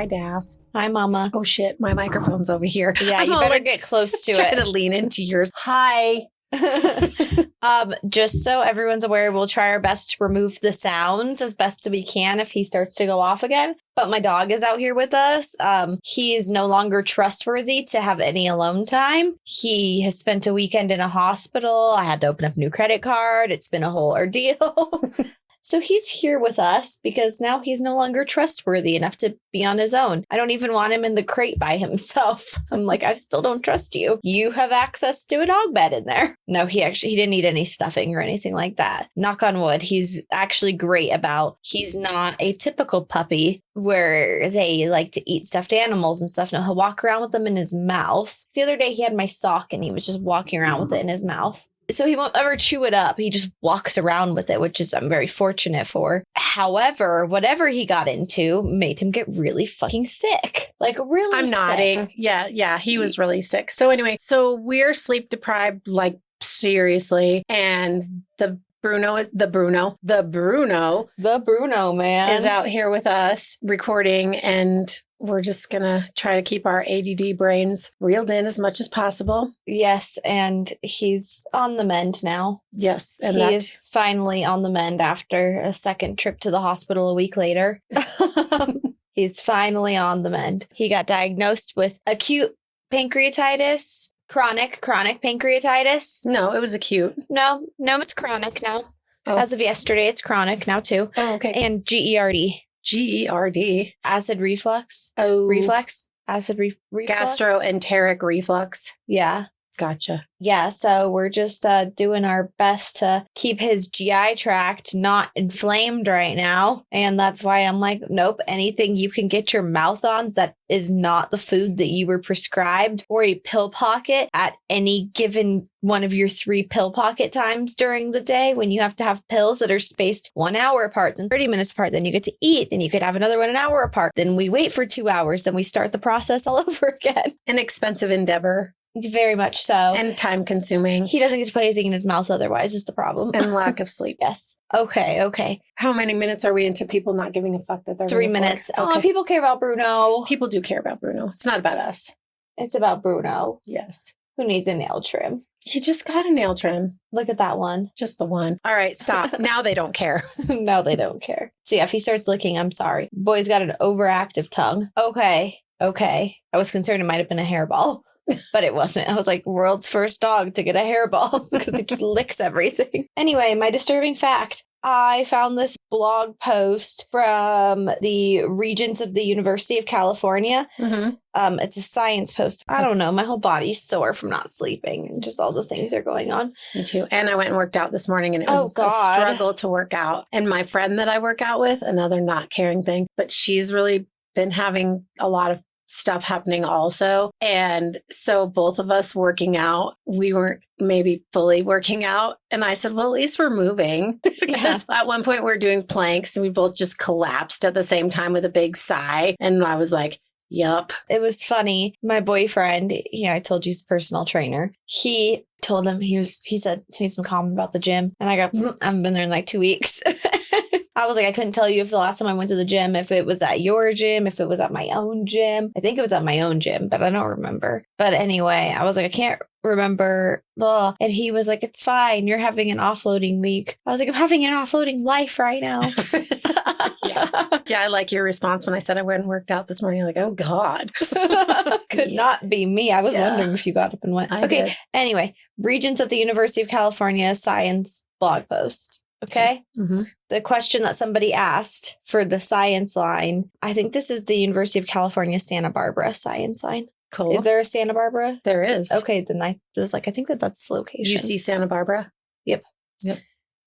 Hi, Daff. Hi, Mama. Oh, shit. My microphone's over here. Yeah, you better get close to trying it. to lean into yours. Hi. Just so everyone's aware, we'll try our best to remove the sounds as best as we can if he starts to go off again. But my dog is out here with us. He is no longer trustworthy to have any alone time. He has spent a weekend in a hospital. I had to open up a new credit card. It's been a whole ordeal. So he's here with us because now he's no longer trustworthy enough to be on his own. I don't even want him in the crate by himself. I'm like, I still don't trust you. You have access to a dog bed in there. No, he didn't need any stuffing or anything like that. Knock on wood. He's actually great about, he's not a typical puppy where they like to eat stuffed animals and stuff. No, he'll walk around with them in his mouth. The other day he had my sock and he was just walking around with it in his mouth. So he won't ever chew it up. He just walks around with it, which is I'm very fortunate for. However, whatever he got into made him get really fucking sick. Like really I'm sick. nodding. Yeah. He was really sick. So anyway, so we're sleep deprived, like seriously. And the Bruno, man, is out here with us recording, and we're just going to try to keep our ADD brains reeled in as much as possible. Yes, and he's on the mend now. Yes. And he is finally on the mend after a second trip to the hospital a week later. He's finally on the mend. He got diagnosed with acute pancreatitis, chronic pancreatitis. No, it was acute. No, it's chronic now. Oh. As of yesterday, it's chronic now too. Oh, okay. And GERD. GERD. Acid reflux. Oh. Reflux. Acid reflux. Gastroenteric reflux. Yeah. Gotcha. Yeah, so we're just doing our best to keep his GI tract not inflamed right now. And that's why I'm like, nope, anything you can get your mouth on that is not the food that you were prescribed or a pill pocket at any given one of your 3 pill pocket times during the day when you have to have pills that are spaced 1 hour apart, then 30 minutes apart, then you get to eat, then you could have another one an hour apart, then we wait for 2 hours, then we start the process all over again. An expensive endeavor. Very much so. And time consuming. He doesn't get to put anything in his mouth otherwise is the problem. And lack of sleep. Yes. Okay. How many minutes are we into people not giving a fuck that they're 3 minutes. Okay. Oh, people care about Bruno. People do care about Bruno. It's not about us. It's about Bruno. Yes. Who needs a nail trim? He just got a nail trim. Look at that one. Just the one. All right, stop. Now they don't care. No, they don't care. So yeah, if he starts licking, I'm sorry. Boy's got an overactive tongue. Okay. I was concerned it might have been a hairball. But it wasn't. I was like, world's first dog to get a hairball because it just licks everything. Anyway, my disturbing fact. I found this blog post from the Regents of the University of California. Mm-hmm. It's a science post. I don't know. My whole body's sore from not sleeping and just all the things are going on. Me too. And I went and worked out this morning and it was a struggle to work out. And my friend that I work out with, another not caring thing, but she's really been having a lot of stuff happening also. And so both of us working out, we weren't maybe fully working out. And I said, well, at least we're moving. Because at one point we're doing planks and we both just collapsed at the same time with a big sigh. And I was like, yup. It was funny. My boyfriend, I told you he's a personal trainer. He told him, he said, he's been calm about the gym. And I go, I haven't been there in like 2 weeks. I was like, I couldn't tell you if the last time I went to the gym, if it was at your gym, if it was at my own gym. I think it was at my own gym, but I don't remember. But anyway, I was like, I can't remember. Ugh. And he was like, it's fine. You're having an offloading week. I was like, I'm having an offloading life right now. Yeah, I like your response when I said I went and worked out this morning. You're like, oh, God. Could not be me. I was wondering if you got up and went. I did. Anyway, Regents at the University of California science blog post. Okay. Mm-hmm. The question that somebody asked for the science line, I think this is the University of California, Santa Barbara science line. Cool. Is there a Santa Barbara? There is. Okay. Then I was like, I think that's the location. UC Santa Barbara? Yep.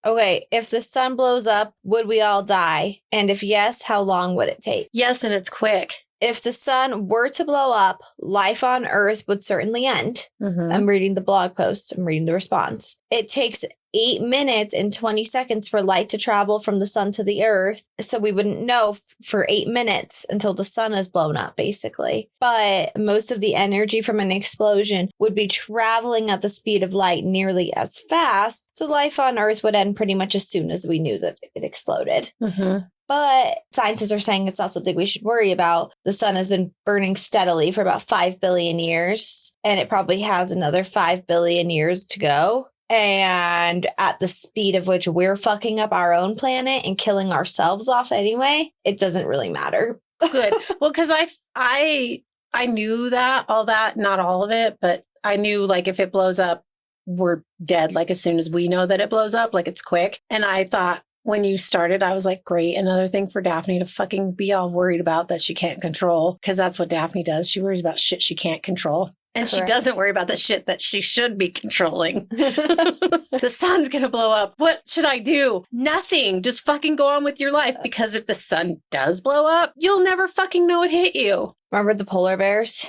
Okay. If the sun blows up, would we all die? And if yes, how long would it take? Yes. And it's quick. If the sun were to blow up, life on Earth would certainly end. Mm-hmm. I'm reading the blog post. I'm reading the response. It takes 8 minutes and 20 seconds for light to travel from the sun to the earth. So we wouldn't know for 8 minutes until the sun is blown up, basically. But most of the energy from an explosion would be traveling at the speed of light nearly as fast. So life on Earth would end pretty much as soon as we knew that it exploded. Mm-hmm. But scientists are saying it's not something we should worry about. The sun has been burning steadily for about 5 billion years, and it probably has another 5 billion years to go. And at the speed of which we're fucking up our own planet and killing ourselves off anyway, it doesn't really matter. Good. Well, because I knew that, all that, not all of it, but I knew like if it blows up, we're dead. Like as soon as we know that it blows up, like it's quick. And I thought when you started, I was like, great. Another thing for Daphne to fucking be all worried about that she can't control. Because that's what Daphne does. She worries about shit she can't control. And Correct. She doesn't worry about the shit that she should be controlling. The sun's going to blow up. What should I do? Nothing. Just fucking go on with your life. Because if the sun does blow up, you'll never fucking know it hit you. Remember the polar bears?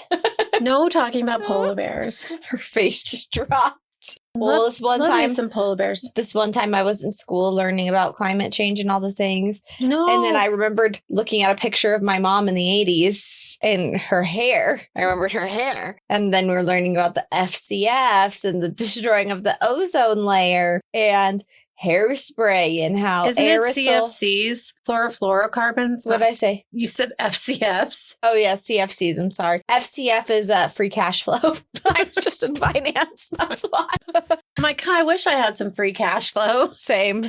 No talking about polar bears. Her face just dropped. Well, love some polar bears. This one time I was in school learning about climate change and all the things. No. And then I remembered looking at a picture of my mom in the 80s and her hair. I remembered her hair. And then we were learning about the FCFs and the destroying of the ozone layer and hairspray and how Isn't it CFCs? Chlorofluorocarbons? What did I say? You said FCFs. Oh, yeah, CFCs. I'm sorry. FCF is free cash flow. I was just in finance. That's why. I'm like, I wish I had some free cash flow. Same.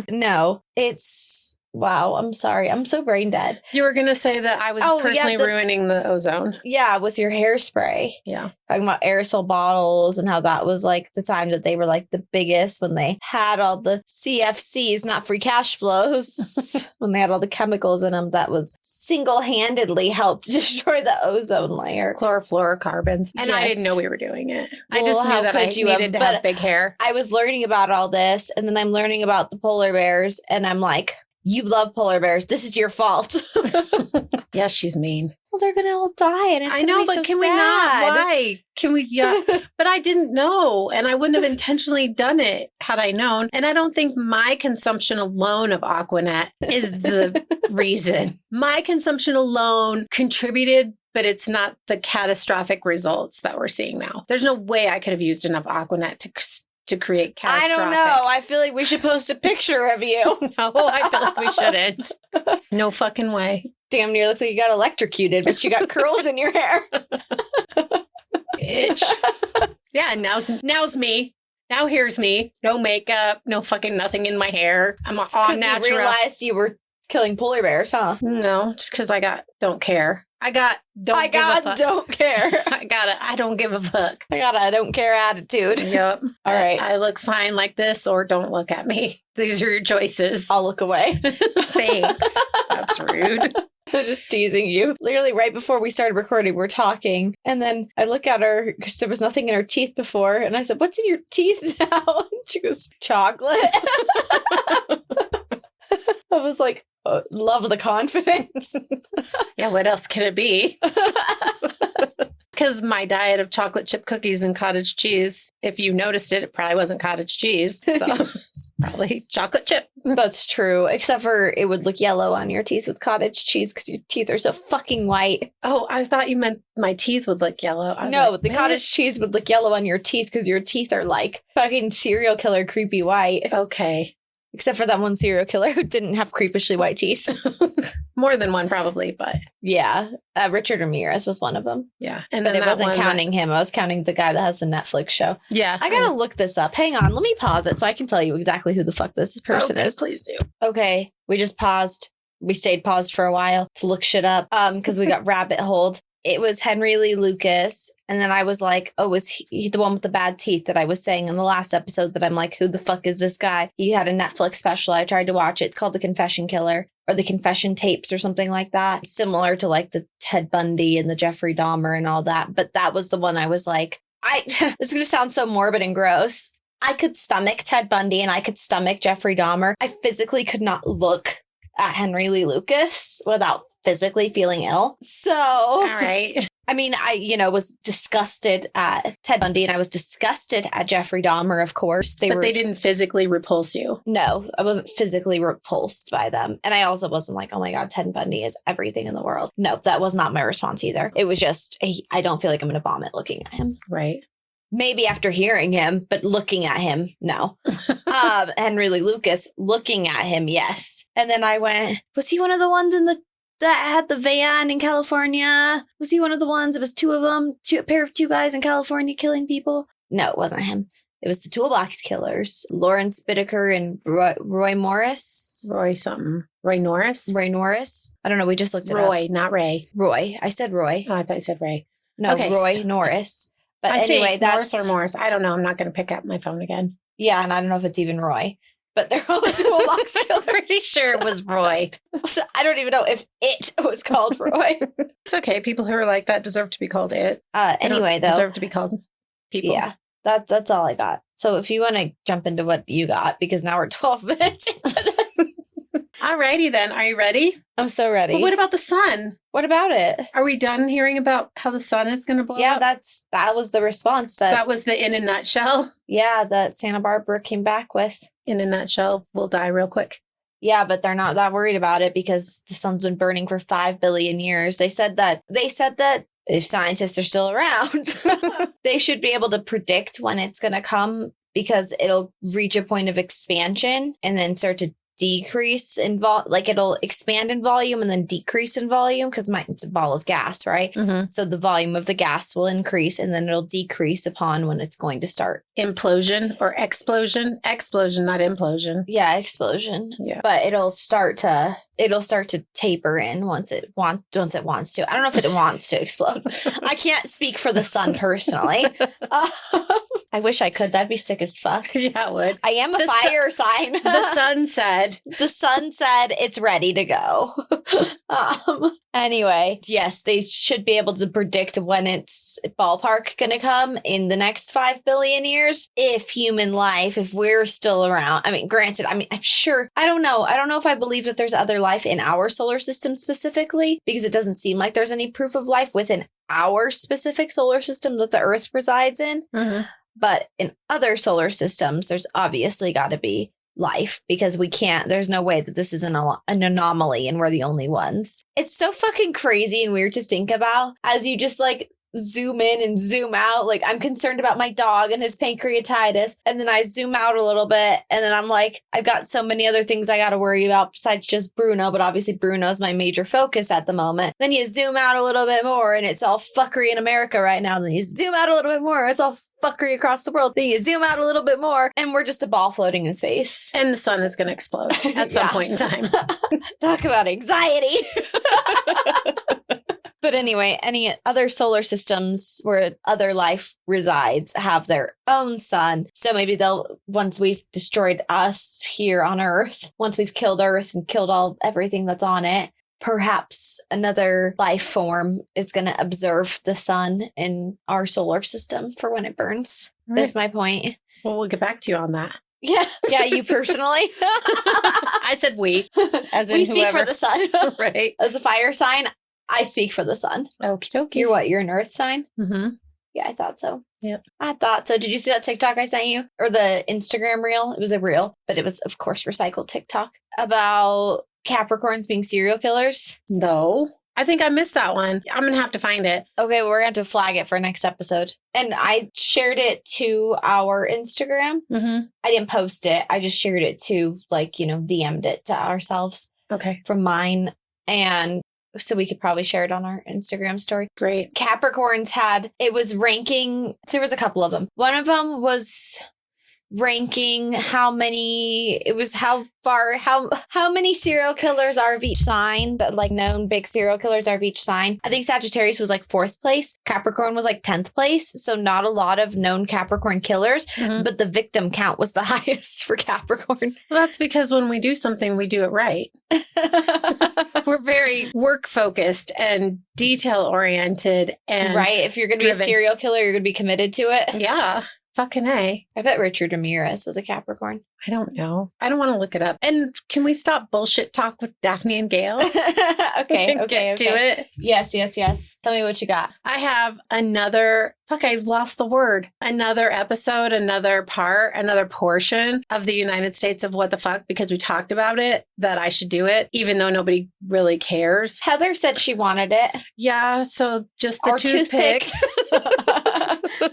No, it's... Wow, I'm sorry. I'm so brain dead. You were going to say that I was personally ruining the ozone. Yeah, with your hairspray. Yeah. Talking about aerosol bottles and how that was like the time that they were like the biggest when they had all the CFCs, not free cash flows, when they had all the chemicals in them that was single-handedly helped destroy the ozone layer. Chlorofluorocarbons. And yes. I didn't know we were doing it. Well, I just knew that I needed to have big hair. I was learning about all this and then I'm learning about the polar bears and I'm like, you love polar bears. This is your fault. Yeah, she's mean. Well, they're going to all die. And it's I know, but so can sad. We not? Why? Can we? Yeah. But I didn't know. And I wouldn't have intentionally done it had I known. And I don't think my consumption alone of Aquanet is the reason. My consumption alone contributed, but it's not the catastrophic results that we're seeing now. There's no way I could have used enough Aquanet to create catastrophic. I don't know. I feel like we should post a picture of you. No, I feel like we shouldn't. No fucking way. Damn near looks like you got electrocuted, but you got curls in your hair. Bitch. Yeah, now's me. Now here's me. No makeup, no fucking nothing in my hair. I'm all natural. You realized you were killing polar bears, huh? No, just because don't care. I don't give a fuck. I don't care attitude. Yep. All right. I look fine like this or don't look at me. These are your choices. I'll look away. Thanks. That's rude. I'm just teasing you. Literally right before we started recording, we're talking. And then I look at her because there was nothing in her teeth before. And I said, what's in your teeth now? And she goes, chocolate. I was like, oh, love the confidence. Yeah, what else could it be? Because my diet of chocolate chip cookies and cottage cheese, if you noticed it, it probably wasn't cottage cheese. So it's probably chocolate chip. That's true. Except for it would look yellow on your teeth with cottage cheese because your teeth are so fucking white. Oh, I thought you meant my teeth would look yellow. No, like, the cottage cheese would look yellow on your teeth because your teeth are like fucking serial killer creepy white. Okay. Except for that one serial killer who didn't have creepishly white teeth. More than one, probably, but... Yeah. Richard Ramirez was one of them. Yeah. And but it wasn't counting him. I was counting the guy that has the Netflix show. Yeah. I gotta look this up. Hang on. Let me pause it so I can tell you exactly who the fuck this person is. Please do. Okay. We just paused. We stayed paused for a while to look shit up because we got rabbit holed. It was Henry Lee Lucas. And then I was like, oh, was he the one with the bad teeth that I was saying in the last episode that I'm like, who the fuck is this guy? He had a Netflix special. I tried to watch it. It's called The Confession Killer or The Confession Tapes or something like that. Similar to like the Ted Bundy and the Jeffrey Dahmer and all that. But that was the one I was like, this is going to sound so morbid and gross. I could stomach Ted Bundy and I could stomach Jeffrey Dahmer. I physically could not look at Henry Lee Lucas without physically feeling ill. So, all right. I mean, I, was disgusted at Ted Bundy and I was disgusted at Jeffrey Dahmer, of course. They didn't physically repulse you. No, I wasn't physically repulsed by them. And I also wasn't like, oh my God, Ted Bundy is everything in the world. No, that was not my response either. It was just, I don't feel like I'm going to vomit looking at him. Right. maybe after hearing him, but looking at him, no. Henry Lee Lucas, looking at him, yes. And then I went, was he one of the ones that had the van in California? Was he one of the ones? It was two of them, a pair of two guys in California killing people. No, it wasn't him. It was the Toolbox Killers, Lawrence Bittaker and Roy Morris. Roy something. Roy Norris? Roy Norris. I don't know. We just looked it up. Roy, not Ray. Roy. I said Roy. Oh, I thought you said Ray. No, okay. Roy Norris. But anyway, that's... Norris or Morris. I don't know. I'm not going to pick up my phone again. Yeah, and I don't know if it's even Roy. But they're all the Toolbox Killers. I'm pretty sure it was Roy. So I don't even know if it was called Roy. It's okay. People who are like that deserve to be called it. Anyway, though. Deserve to be called people. Yeah. That's all I got. So if you want to jump into what you got, because now we're 12 minutes into this. Alrighty then. Are you ready? I'm so ready. But what about the sun? What about it? Are we done hearing about how the sun is going to blow up? Yeah, that was the response. That was the in a nutshell? Yeah, that Santa Barbara came back with. In a nutshell, we'll die real quick. Yeah, but they're not that worried about it because the sun's been burning for 5 billion years. They said that if scientists are still around, they should be able to predict when it's going to come because it'll reach a point of expansion and then start to decrease in it'll expand in volume and then decrease in volume because it's a ball of gas, right? Mm-hmm. So the volume of the gas will increase and then it'll decrease upon when it's going to start. Implosion or explosion? Explosion, not implosion. Yeah, explosion. Yeah. But it'll start to taper in once it wants to. I don't know if it wants to explode. I can't speak for the sun personally. I wish I could. That'd be sick as fuck. Yeah, it would. I am a fire sign. The sun said it's ready to go. Anyway, yes, they should be able to predict when it's ballpark going to come in the next 5 billion years. If we're still around. I mean, granted, I'm sure, I don't know if I believe that there's other life in our solar system specifically, because it doesn't seem like there's any proof of life within our specific solar system that the Earth resides in. Mm-hmm. But in other solar systems, there's obviously got to be life because there's no way that this is an anomaly and we're the only ones. It's so fucking crazy and weird to think about as you just zoom in and zoom out. I'm concerned about my dog and his pancreatitis. And then I zoom out a little bit. And then I'm like, I've got so many other things I got to worry about besides just Bruno. But obviously Bruno's my major focus at the moment. Then you zoom out a little bit more and it's all fuckery in America right now. Then you zoom out a little bit more. It's all fuckery across the world. Then you zoom out a little bit more and we're just a ball floating in space. And the sun is going to explode at some point in time. Talk about anxiety. But anyway, any other solar systems where other life resides have their own sun. So maybe once we've destroyed us here on Earth, once we've killed Earth and killed everything that's on it, perhaps another life form is going to observe the sun in our solar system for when it burns. Right. That's my point. Well, we'll get back to you on that. Yeah, you personally. I said we. As in we whoever. Speak for the sun. Right. As a fire sign, I speak for the sun. Okie dokie. You're what? You're an earth sign? Mm-hmm. Yeah, I thought so. Yep. I thought so. Did you see that TikTok I sent you? Or the Instagram reel? It was a reel, but it was, of course, recycled TikTok about Capricorns being serial killers. No. I think I missed that one. I'm going to have to find it. Okay, well, we're going to have to flag it for next episode. And I shared it to our Instagram. Mm-hmm. I didn't post it. I just shared it to, DM'd it to ourselves. Okay. From mine. And so we could probably share it on our Instagram story. Great. Capricorns it was ranking. There was a couple of them. One of them was ranking how many serial killers are of each sign, that known big serial killers are of each sign. I think Sagittarius was 4th place. Capricorn was 10th place. So not a lot of known Capricorn killers, but the victim count was the highest for Capricorn. Well, that's because when we do something, we do it right. We're very work focused and detail oriented and right. If you're going to be a serial killer, you're going to be committed to it. Yeah. Fucking A. I bet Richard Ramirez was a Capricorn. I don't know. I don't want to look it up. And can we stop bullshit talk with Daphne and Gail? Okay. Get to it. Yes. Tell me what you got. I have another, I lost the word. Another episode, another part, another portion of the United States of What the Fuck, because we talked about it, that I should do it, even though nobody really cares. Heather said she wanted it. Yeah, so just the toothpick.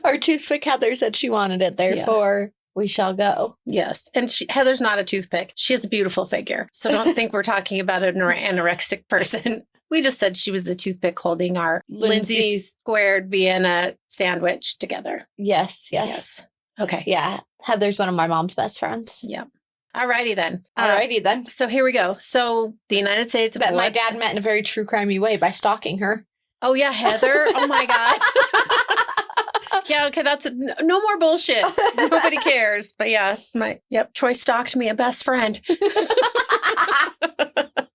Our toothpick Heather said she wanted it. Therefore, we shall go. Yes. And Heather's not a toothpick. She has a beautiful figure. So don't think we're talking about an anorexic person. We just said she was the toothpick holding our Lindsay squared Vienna sandwich together. Yes. Okay. Yeah. Heather's one of my mom's best friends. Yep. Alrighty then. So here we go. So the United States. That my dad met in a very true crimey way by stalking her. Oh, yeah. Heather. Oh, my God. Yeah, okay, that's no more bullshit. Nobody cares. But yeah, Troy stalked me, a best friend.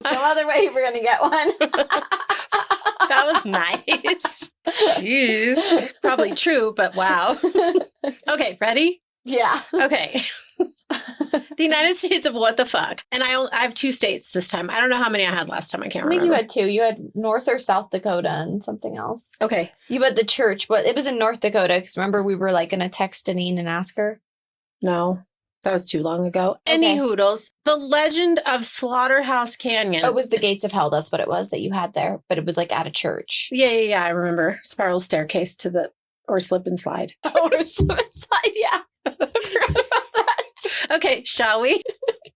Some other way we're going to get one. That was nice. Jeez. Probably true, but wow. Okay, ready? Yeah. Okay. The United States of what the fuck. And I have 2 states this time. I don't know how many I had last time. I can't remember. I think you had 2. You had North or South Dakota and something else. Okay. You had the church, but it was in North Dakota because remember we were like going to text Deneen and ask her? No, that was too long ago. Okay. Any hoodles. The Legend of Slaughterhouse Canyon. Oh, it was the Gates of Hell. That's what it was that you had there. But it was like at a church. Yeah. I remember. Spiral staircase or slip and slide. Or slip and slide, yeah. I forgot about that. Okay, shall we?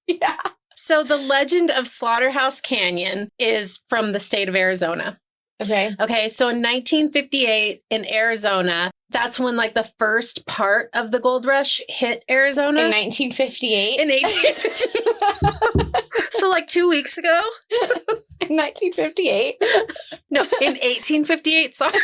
Yeah. So the Legend of Slaughterhouse Canyon is from the state of Arizona. Okay, so in 1958 in Arizona, that's when like the first part of the gold rush hit Arizona. In 1958? In 1858. So like 2 weeks ago? In 1958? No, in 1858, sorry.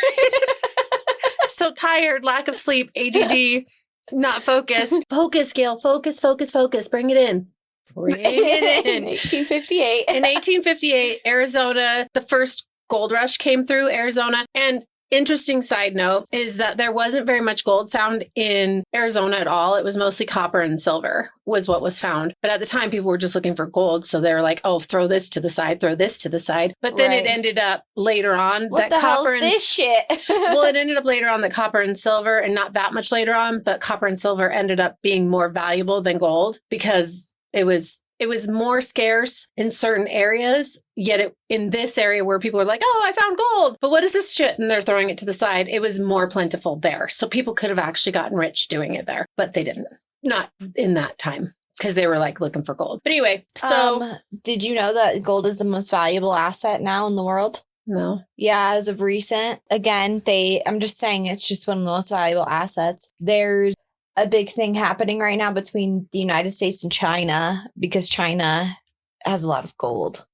So tired, lack of sleep, ADD. Not focused. Focus, Gail. Focus. Bring it in. Bring it in. 1858. In 1858, Arizona, the first gold rush came through Arizona. And interesting side note is that there wasn't very much gold found in Arizona at all. It was mostly copper and silver was what was found. But at the time, people were just looking for gold. So they were like, oh, throw this to the side. But then it ended up later on what that the copper hell's this shit? Well, it ended up later on that copper and silver, and not that much later on, but copper and silver ended up being more valuable than gold because it was more scarce in certain areas, yet in this area where people were like, oh, I found gold, but what is this shit? And they're throwing it to the side. It was more plentiful there. So people could have actually gotten rich doing it there, but they didn't. Not in that time because they were like looking for gold. But anyway, so. Did you know that gold is the most valuable asset now in the world? No. Yeah, as of recent. Again, I'm just saying it's just one of the most valuable assets. There's a big thing happening right now between the United States and China because China has a lot of gold.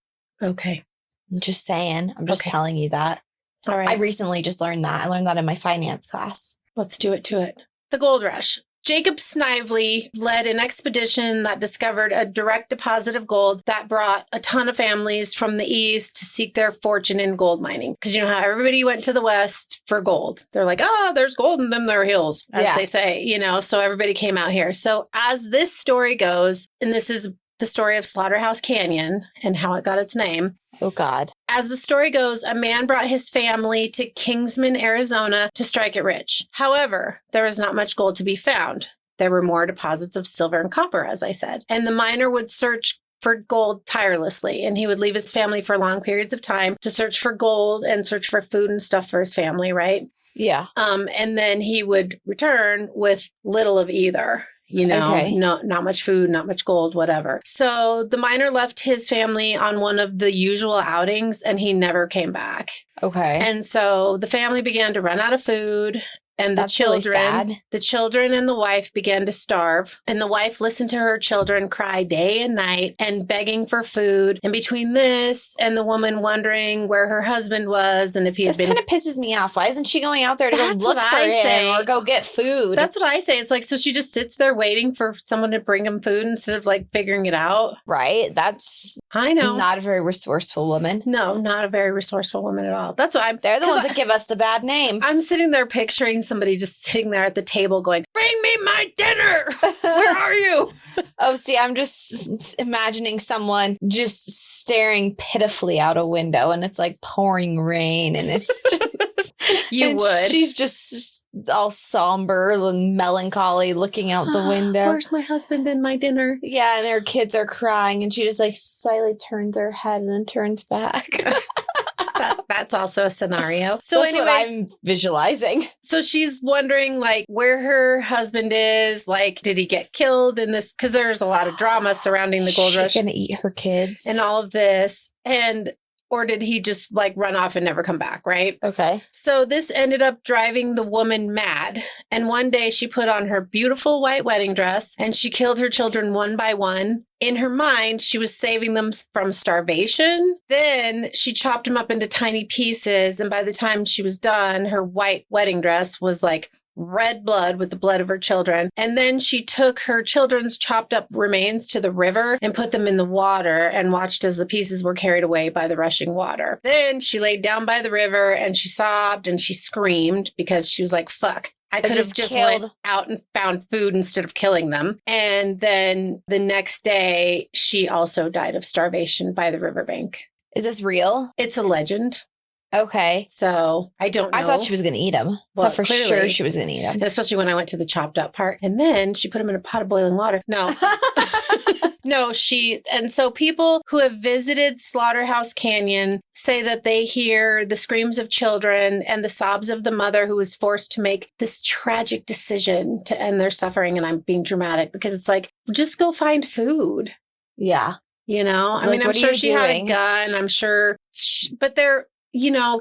Okay. I'm just saying. I'm just telling you that. All right. I recently just learned that. I learned that in my finance class. Let's do it to it. The gold rush. Jacob Snively led an expedition that discovered a direct deposit of gold that brought a ton of families from the east to seek their fortune in gold mining. Because you know how everybody went to the west for gold. They're like, oh, there's gold in them there hills, as they say, so everybody came out here. So as this story goes, and this is the story of Slaughterhouse Canyon and how it got its name. Oh, God. As the story goes, a man brought his family to Kingsman, Arizona to strike it rich. However, there was not much gold to be found. There were more deposits of silver and copper, as I said. And the miner would search for gold tirelessly, and he would leave his family for long periods of time to search for gold and search for food and stuff for his family, right? Yeah. And then he would return with little of either. Not much food, not much gold, whatever. So the miner left his family on one of the usual outings and he never came back. Okay. And so the family began to run out of food. And the children and the wife began to starve. And the wife listened to her children cry day and night and begging for food. And between this and the woman wondering where her husband was and if he had been... This kind of pisses me off. Why isn't she going out there to go look for him or go get food? That's what I say. It's like, so she just sits there waiting for someone to bring him food instead of like figuring it out. Right. That's... I know. Not a very resourceful woman. No, not a very resourcul woman at all. That's why They're the ones that give us the bad name. I'm sitting there picturing somebody just sitting there at the table going, bring me my dinner. Where are you? Oh, see, I'm just imagining someone just staring pitifully out a window and it's like pouring rain and it's just... She's just all somber and melancholy looking out the window. Where's my husband and my dinner? Yeah, and her kids are crying and she just like slightly turns her head and then turns back. That's also a scenario. So that's anyway, what I'm visualizing. So she's wondering like where her husband is. Like, did he get killed in this? Because there's a lot of drama surrounding the gold rush. She's gonna eat her kids and all of this. Or did he just like run off and never come back, right? Okay. So this ended up driving the woman mad. And one day she put on her beautiful white wedding dress and she killed her children one by one. In her mind, she was saving them from starvation. Then she chopped them up into tiny pieces. And by the time she was done, her white wedding dress was like red blood with the blood of her children. And then she took her children's chopped up remains to the river and put them in the water and watched as the pieces were carried away by the rushing water. Then she laid down by the river and she sobbed and she screamed because she was like, fuck. I could have just went out and found food instead of killing them. And then the next day, she also died of starvation by the riverbank. Is this real? It's a legend. Okay. So I don't know. I thought she was going to eat them. Well, for clearly, sure she was going to eat them. And especially when I went to the chopped up part. And then she put them in a pot of boiling water. No. No, and so people who have visited Slaughterhouse Canyon say that they hear the screams of children and the sobs of the mother who was forced to make this tragic decision to end their suffering. And I'm being dramatic because it's like, just go find food. Yeah. You know, I mean, I'm sure she had a gun. I'm sure, but they're,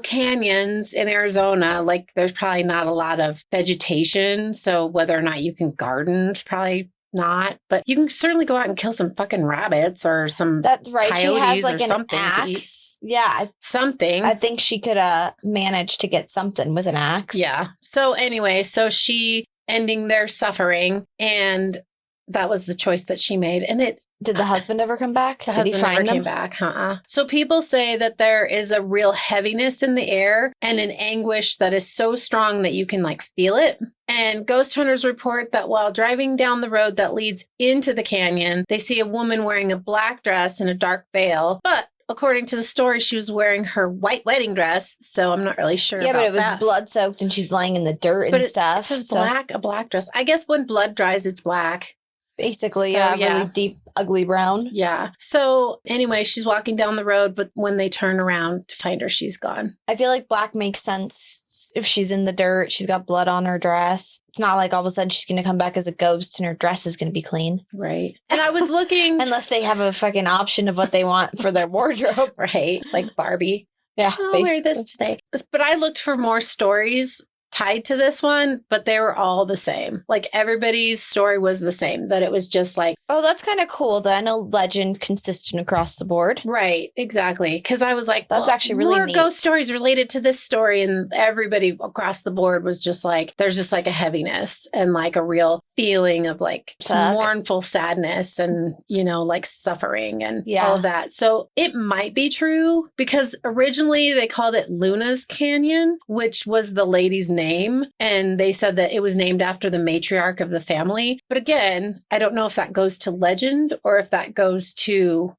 canyons in Arizona, like there's probably not a lot of vegetation. So whether or not you can garden, it's probably not, but you can certainly go out and kill some fucking rabbits or some That's right. coyotes she has like or an something axe. to eat. Yeah. Something. I think she could manage to get something with an axe. Yeah. So anyway, she ending their suffering, and that was the choice that she made. And did the husband ever come back? Did he find them? Came back. So people say that there is a real heaviness in the air and an anguish that is so strong that you can like feel it. And ghost hunters report that while driving down the road that leads into the canyon, they see a woman wearing a black dress and a dark veil. But according to the story, she was wearing her white wedding dress. So I'm not really sure. Yeah, but it was blood soaked and she's lying in the dirt and stuff. It says a black dress. I guess when blood dries, it's black. Basically, really deep, ugly brown. Yeah. So anyway, she's walking down the road, but when they turn around to find her, she's gone. I feel like black makes sense if she's in the dirt, she's got blood on her dress. It's not like all of a sudden she's going to come back as a ghost and her dress is going to be clean. Right. And I was looking. Unless they have a fucking option of what they want for their wardrobe. Right. Like Barbie. Yeah. I'll wear this today. But I looked for more stories tied to this one, but they were all the same. Like everybody's story was the same, that it was just like, oh, that's kind of cool then. A legend consistent across the board. Right, exactly. Because I was like, that's actually really neat. More ghost stories related to this story. And everybody across the board was just like, there's just like a heaviness and like a real feeling of like some mournful sadness and, like suffering and all of that. So it might be true because originally they called it Luna's Canyon, which was the lady's name. And they said that it was named after the matriarch of the family. But again, I don't know if that goes to legend or if that goes to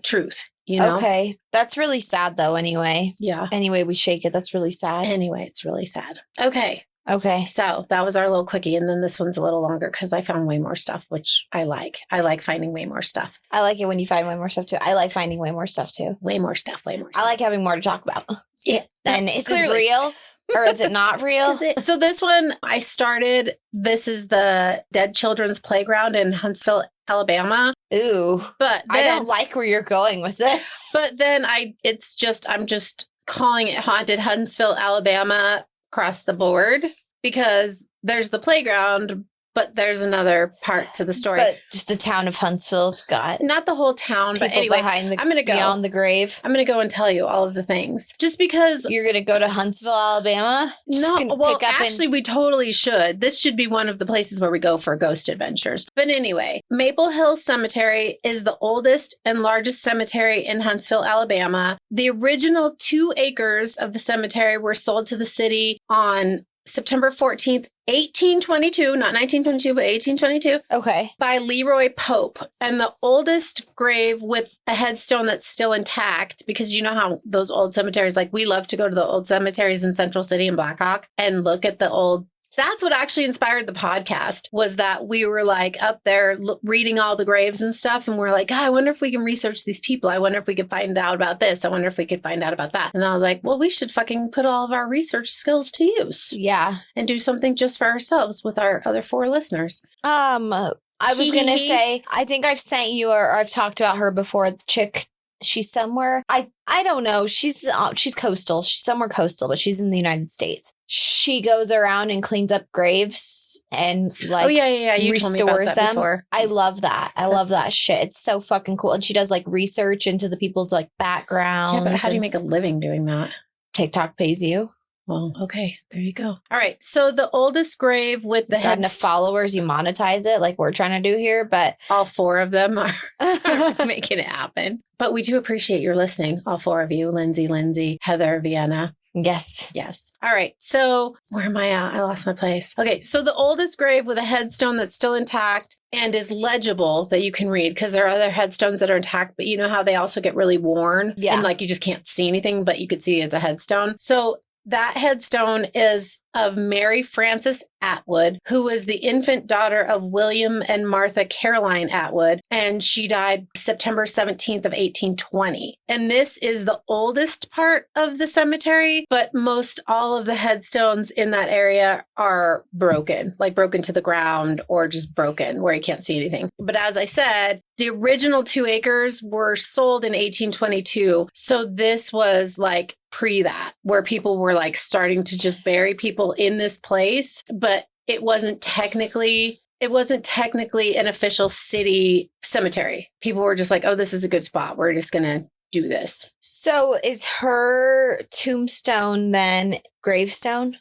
truth. Okay. That's really sad though, anyway. Yeah. Anyway, we shake it. That's really sad. Anyway, it's really sad. Okay. Okay. So that was our little quickie. And then this one's a little longer because I found way more stuff, which I like. I like finding way more stuff. I like it when you find way more stuff too. I like finding way more stuff too. Way more stuff. I like having more to talk about. Yeah. And is this real? Or is it not real? So this one I started, this is the Dead Children's Playground in Huntsville, Alabama. Ooh. But I don't like where you're going with this. But then I'm just calling it Haunted Huntsville, Alabama across the board because there's the playground, but there's another part to the story. But just the town of Huntsville's got not the whole town, but anyway, I'm going to go beyond the grave. I'm going to go and tell you all of the things just because you're going to go to Huntsville, Alabama. No, well, actually, we totally should. This should be one of the places where we go for ghost adventures. But anyway, Maple Hill Cemetery is the oldest and largest cemetery in Huntsville, Alabama. The original 2 acres of the cemetery were sold to the city on September 14th, 1822, not 1922, but 1822. Okay. By Leroy Pope. And the oldest grave with a headstone that's still intact, because you know how those old cemeteries, like we love to go to the old cemeteries in Central City and Blackhawk and look at the old That's what actually inspired the podcast, was that we were like up there reading all the graves and stuff. And we're like, God, I wonder if we can research these people. I wonder if we could find out about this. I wonder if we could find out about that. And I was like, well, we should fucking put all of our research skills to use. Yeah. And do something just for ourselves with our other 4 listeners. I was going to say, I think I've sent you or I've talked about her before. The chick, she's somewhere. I don't know. She's coastal. She's somewhere coastal, but she's in the United States. She goes around and cleans up graves and like You restores told me about that them. before. I love that. I love that shit. It's so fucking cool. And she does like research into the people's like backgrounds. Yeah, but how do you make a living doing that? TikTok pays you. Well, okay, there you go. All right. So the oldest grave with the Got enough followers, you monetize it like we're trying to do here, but all 4 of them are making it happen. But we do appreciate your listening, all 4 of you, Lindsay, Heather, Vienna. Yes. All right. So where am I at? I lost my place. Okay. So the oldest grave with a headstone that's still intact and is legible that you can read, because there are other headstones that are intact, but you know how they also get really worn? Yeah. And like you just can't see anything, but you could see as a headstone. So that headstone is of Mary Frances Atwood, who was the infant daughter of William and Martha Caroline Atwood, and she died September 17th of 1820. And this is the oldest part of the cemetery, but most all of the headstones in that area are broken to the ground or just broken where you can't see anything. But as I said, the original 2 acres were sold in 1822. So this was like pre that, where people were like starting to just bury people in this place, but it wasn't technically an official city cemetery. People were just like, oh, this is a good spot. We're just going to do this. So is her tombstone then gravestone?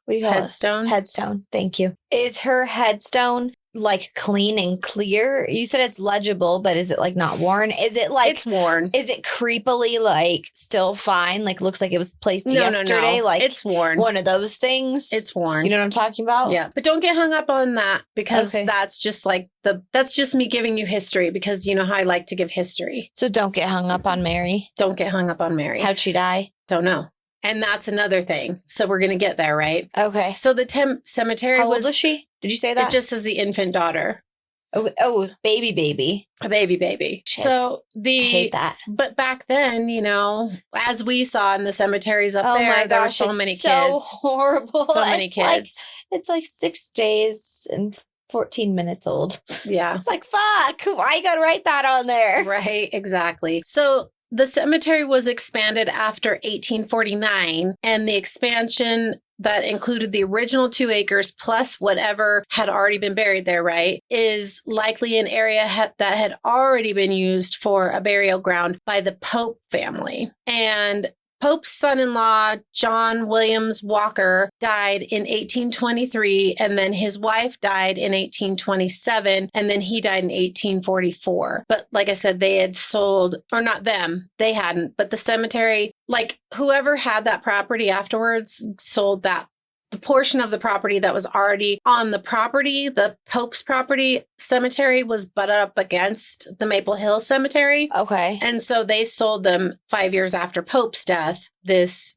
What do you call Headstone? it? Headstone. Thank you. Is her headstone like clean and clear? You said it's legible, but is it like not worn? Is it like it's worn? Is it creepily like still fine? Like looks like it was placed yesterday? No. Like it's worn. One of those things. It's worn. You know what I'm talking about? Yeah. But don't get hung up on that, because that's just like that's just me giving you history, because you know how I like to give history. So don't get hung up on Mary. Don't get hung up on Mary. How'd she die? Don't know. And that's another thing. So we're going to get there, right? Okay. So the cemetery How old was she? Did you say that? It just says the infant daughter. Oh, baby. A baby. Shit. So I hate that. But back then, you know, as we saw in the cemeteries up there were so many kids. So horrible. So many kids. It's like 6 days and 14 minutes old. Yeah. It's like, fuck, why you gotta write that on there? Right, exactly. So the cemetery was expanded after 1849, and the expansion that included the original 2 acres plus whatever had already been buried there, right, is likely an area that had already been used for a burial ground by the Pope family. And Pope's son-in-law, John Williams Walker, died in 1823, and then his wife died in 1827, and then he died in 1844. But like I said, they had sold, or not them, they hadn't, but the cemetery, like whoever had that property afterwards sold that. The portion of the property that was already on the property, the Pope's property cemetery, was butted up against the Maple Hill Cemetery. Okay. And so they sold them 5 years after Pope's death, this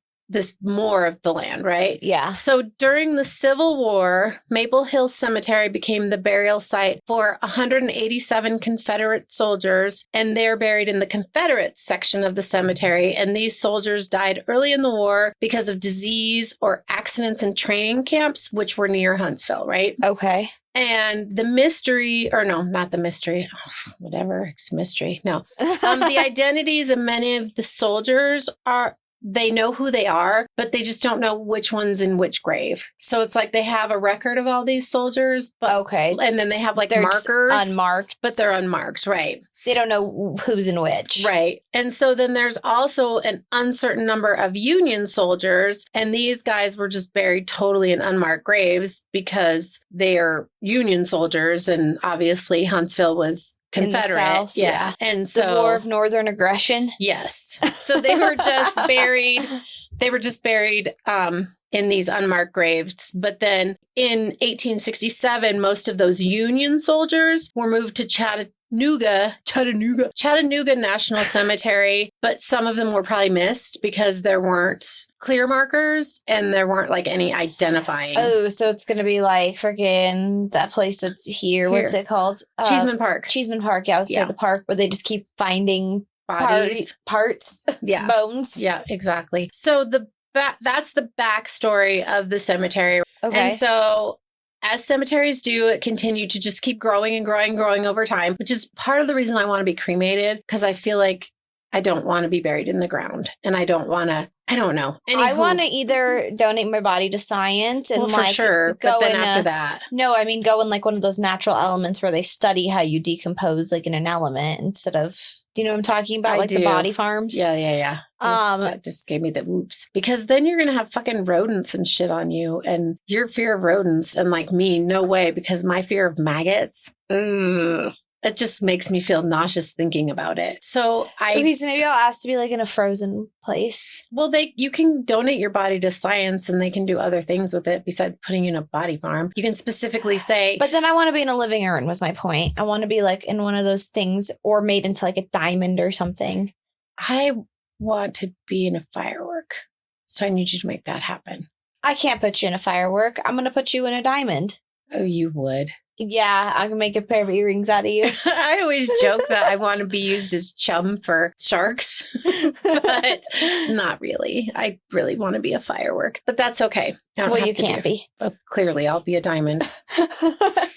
more of the land, right? Yeah. So during the Civil War, Maple Hill Cemetery became the burial site for 187 Confederate soldiers, and they're buried in the Confederate section of the cemetery. And these soldiers died early in the war because of disease or accidents in training camps, which were near Huntsville, right? Okay. And the mystery, or no, not the mystery, whatever, it's mystery. No. The identities of many of the soldiers they know who they are, but they just don't know which one's in which grave. So it's like they have a record of all these soldiers, but and then they have like they're markers, unmarked, but they're unmarked, right? They don't know who's in which. Right. And so then there's also an uncertain number of Union soldiers, and these guys were just buried totally in unmarked graves because they are Union soldiers, and obviously Huntsville was Confederate. South, yeah. And so the War of Northern Aggression. Yes. So they were just buried. In these unmarked graves. But then in 1867, most of those Union soldiers were moved to Chattanooga National Cemetery, but some of them were probably missed because there weren't clear markers and there weren't like any identifying. Oh, so it's going to be like freaking that place that's here. What's it called? Cheeseman Park. Cheeseman Park. Yeah, I was say the park where they just keep finding bodies, parts, bones. Yeah, exactly. So that's the backstory of the cemetery. Okay. And so as cemeteries do, it continued to just keep growing and growing over time, which is part of the reason I want to be cremated, because I feel like I don't want to be buried in the ground. And I don't want to, I don't know. I want to either donate my body to science and for sure. Go but then after that. No, I mean, go in like one of those natural elements where they study how you decompose like in an element instead of, do you know what I'm talking about? The body farms? Yeah. That just gave me the whoops. Because then you're going to have fucking rodents and shit on you. And your fear of rodents, and like me, no way, because my fear of maggots, it just makes me feel nauseous thinking about it. So maybe I'll ask to be like in a frozen place. Well, you can donate your body to science and they can do other things with it besides putting you in a body farm. You can specifically say. But then I want to be in a living urn was my point. I want to be like in one of those things or made into like a diamond or something. I want to be in a firework. So I need you to make that happen. I can't put you in a firework. I'm going to put you in a diamond. Oh, you would? Yeah, I can make a pair of earrings out of you. I always joke that I want to be used as chum for sharks, but not really. I really want to be a firework, but that's okay. Well, you can't be. Clearly, I'll be a diamond.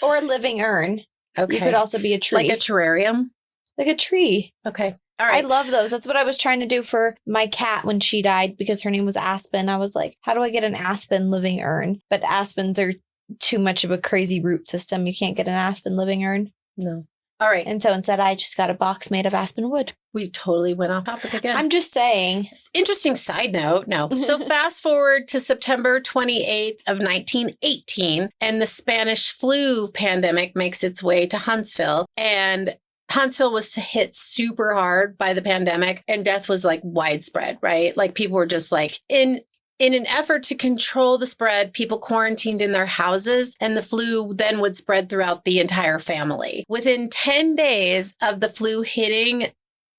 Or a living urn. Okay. You could also be a tree. Like a terrarium? Like a tree. Okay. All right. I love those. That's what I was trying to do for my cat when she died because her name was Aspen. I was like, how do I get an aspen living urn? But aspens are too much of a crazy root system. You can't get an aspen living urn. No. All right. And so instead, I just got a box made of aspen wood. We totally went off topic again. I'm just saying. Interesting side note. No. So fast forward to September 28th of 1918, and the Spanish flu pandemic makes its way to Huntsville. And Huntsville was hit super hard by the pandemic, and death was like widespread, right? Like people were just like in an effort to control the spread, people quarantined in their houses, and the flu then would spread throughout the entire family. Within 10 days of the flu hitting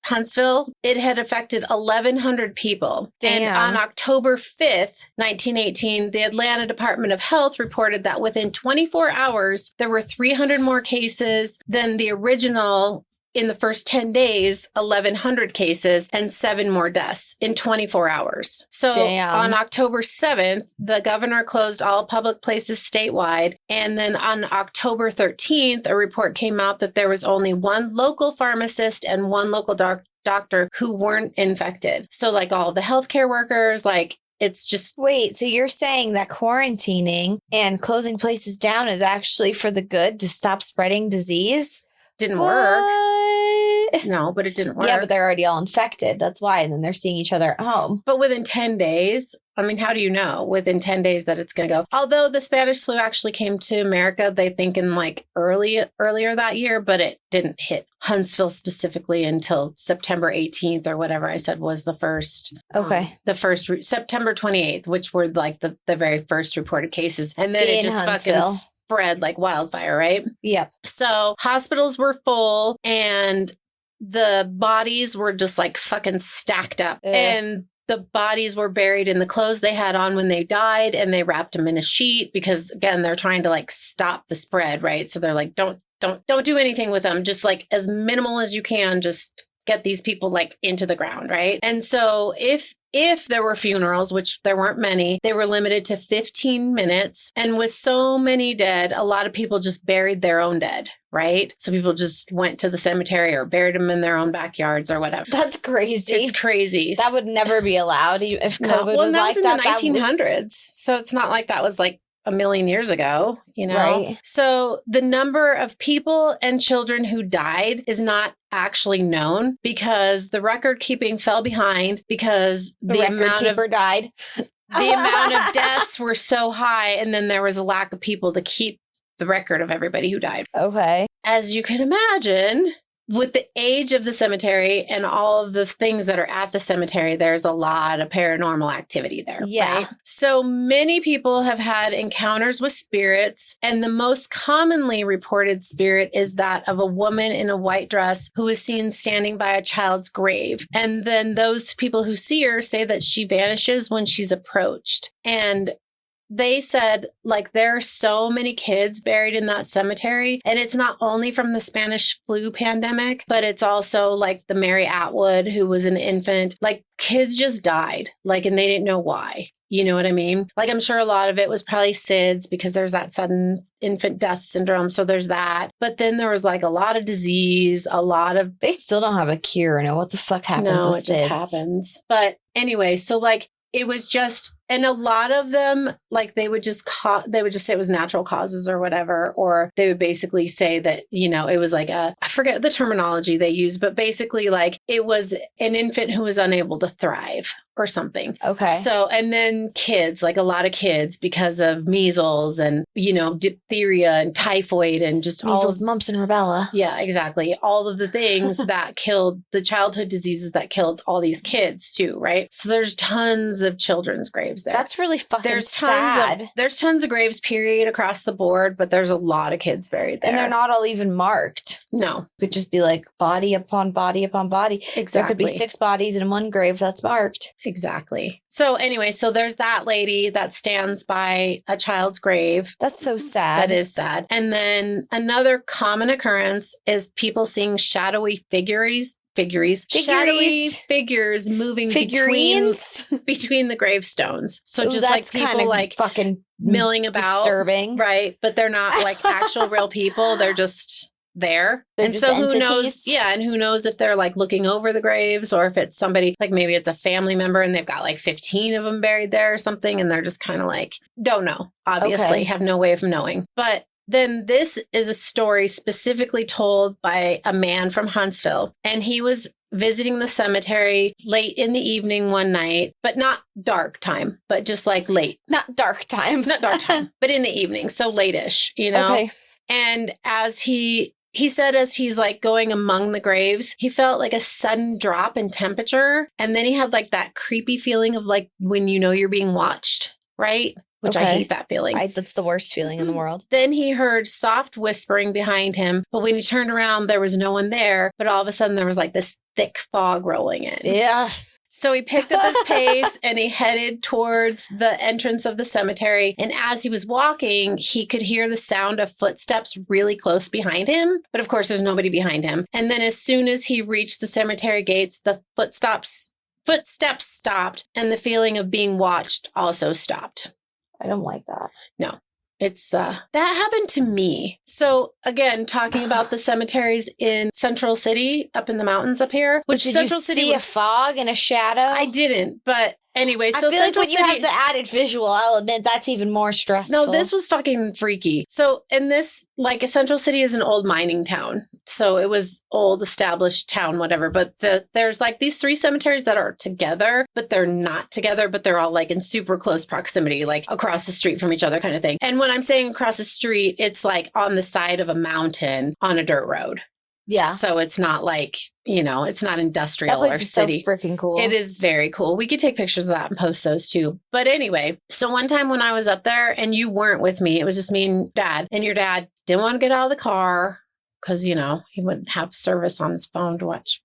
Huntsville, it had affected 1,100 people. Damn. And on October 5th, 1918, the Atlanta Department of Health reported that within 24 hours, there were 300 more cases than the original. In the first 10 days, 1,100 cases and 7 more deaths in 24 hours. So on October 7th, the governor closed all public places statewide. And then on October 13th, a report came out that there was only one local pharmacist and one local doctor who weren't infected. So like all the healthcare workers, like it's just... Wait, so you're saying that quarantining and closing places down is actually for the good to stop spreading disease? Didn't work. No, but it didn't work. Yeah, but they're already all infected. That's why. And then they're seeing each other at home. But within 10 days, I mean, how do you know within 10 days that it's going to go? Although the Spanish flu actually came to America, they think in like earlier that year, but it didn't hit Huntsville specifically until September 18th or whatever I said was the first. Okay. September 28th, which were like the very first reported cases. And then it just Huntsville. Fucking spread like wildfire, right? Yep. So hospitals were full and the bodies were just like fucking stacked up. Ugh. And the bodies were buried in the clothes they had on when they died, and they wrapped them in a sheet because, again, they're trying to like stop the spread, right? So they're like, don't do anything with them. Just like as minimal as you can, just get these people like into the ground, right? And so if there were funerals, which there weren't many, they were limited to 15 minutes. And with so many dead, a lot of people just buried their own dead, right? So people just went to the cemetery or buried them in their own backyards or whatever. That's crazy. It's crazy. That would never be allowed if COVID was that like was in the 1900s. So it's not like that was like a million years ago, you know? Right. So the number of people and children who died is not actually known because the record keeping fell behind because the record keeper died. The amount of deaths were so high, and then there was a lack of people to keep the record of everybody who died. Okay. As you can imagine, with the age of the cemetery and all of the things that are at the cemetery, there's a lot of paranormal activity there. Yeah. Right? So many people have had encounters with spirits, and the most commonly reported spirit is that of a woman in a white dress who is seen standing by a child's grave. And then those people who see her say that she vanishes when she's approached. And they said, like, there are so many kids buried in that cemetery. And it's not only from the Spanish flu pandemic, but it's also like the Mary Atwood, who was an infant. Like, kids just died, like, and they didn't know why. You know what I mean? Like, I'm sure a lot of it was probably SIDS because there's that sudden infant death syndrome. So there's that. But then there was like a lot of disease, a lot of... They still don't have a cure. No, what the fuck happens with it just happens. But anyway, so like, it was just, and a lot of them, like, they would just say it was natural causes or whatever, or they would basically say that, you know, it was like I forget the terminology they use, but basically like it was an infant who was unable to thrive or something. Okay. So, and then kids, like a lot of kids because of measles and, you know, diphtheria and typhoid and just measles, mumps, and rubella. Yeah, exactly. All of the things that killed the childhood diseases that killed all these kids too, right? So there's tons of children's graves there. That's really fucking sad. There's tons of graves, period, across the board, but there's a lot of kids buried there. And they're not all even marked. No. It could just be like body upon body upon body. Exactly. There could be 6 bodies in one grave that's marked. Exactly. So anyway, so there's that lady that stands by a child's grave. That's so sad. That is sad. And then another common occurrence is people seeing shadowy shadowy figures moving between the gravestones. So just like people like fucking milling about. Disturbing. Right. But they're not like actual real people. They're just there. They're and just so entities. Who knows? Yeah. And who knows if they're like looking over the graves or if it's somebody, like maybe it's a family member and they've got like 15 of them buried there or something. And they're just kind of like, don't know, obviously have no way of knowing. But then this is a story specifically told by a man from Huntsville. And he was visiting the cemetery late in the evening one night, but not dark time, but just like late. Not dark time, but in the evening. So late-ish, you know? Okay. And as he said, as he's like going among the graves, he felt like a sudden drop in temperature. And then he had like that creepy feeling of like when you know you're being watched, right? Which I hate that feeling. That's the worst feeling in the world. Then he heard soft whispering behind him. But when he turned around, there was no one there. But all of a sudden, there was like this thick fog rolling in. Yeah. So he picked up his pace and he headed towards the entrance of the cemetery. And as he was walking, he could hear the sound of footsteps really close behind him. But of course, there's nobody behind him. And then as soon as he reached the cemetery gates, the footsteps stopped and the feeling of being watched also stopped. I don't like that. No, it's that happened to me. So again, talking about the cemeteries in Central City, up in the mountains up here, which did Central you City see a fog and a shadow? I didn't, but anyway, so I feel Central like when City, you have the added visual element, that's even more stressful. No, this was fucking freaky. So in this, like, Central City is an old mining town. So it was old established town, whatever. But there's like these 3 cemeteries that are together, but they're not together, but they're all like in super close proximity, like across the street from each other kind of thing. And when I'm saying across the street, it's like on the side of a mountain on a dirt road. Yeah. So it's not like, you know, it's not industrial that place or is city. So freaking cool. It is very cool. We could take pictures of that and post those too. But anyway, so one time when I was up there and you weren't with me, it was just me and Dad. And your dad didn't want to get out of the car because, you know, he wouldn't have service on his phone to watch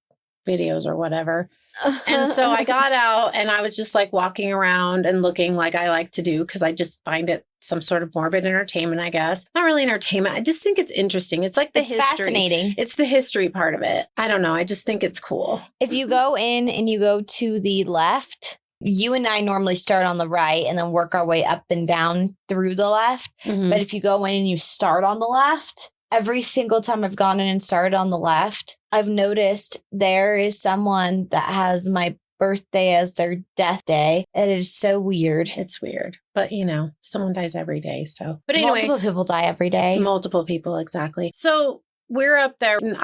videos or whatever. And so I got out and I was just like walking around and looking like I like to do because I just find it some sort of morbid entertainment, I guess. Not really entertainment. I just think it's interesting. It's like the history. Fascinating. It's the history part of it. I don't know. I just think it's cool. If you go in and you go to the left, you and I normally start on the right and then work our way up and down through the left. Mm-hmm. But if you go in and you start on the left, every single time I've gone in and started on the left, I've noticed there is someone that has my birthday as their death day. And it is so weird. It's weird. But, you know, someone dies every day. So, but anyway. Multiple people die every day. Multiple people, exactly. So we're up there and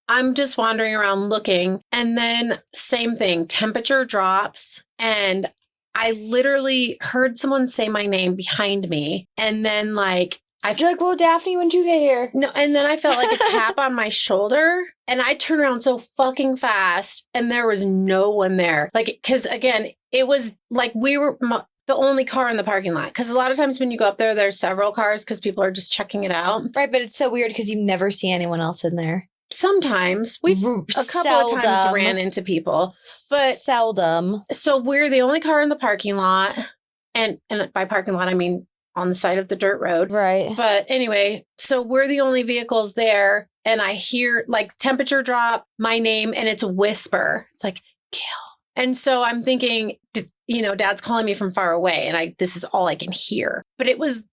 I'm just wandering around looking. And then same thing, temperature drops. And I literally heard someone say my name behind me. And then like, I feel like, well, Daphne, when did you get here? No, and then I felt like a tap on my shoulder. And I turned around so fucking fast and there was no one there. Like, because again, it was like we were the only car in the parking lot. Because a lot of times when you go up there, there's several cars because people are just checking it out. Right. But it's so weird because you never see anyone else in there. Sometimes we've a couple of times ran into people, but seldom. So we're the only car in the parking lot. And by parking lot, I mean on the side of the dirt road. Right. But anyway, so we're the only vehicles there. And I hear like temperature drop, my name, and it's a whisper. It's like, kill. And so I'm thinking, you know, Dad's calling me from far away and this is all I can hear. But it was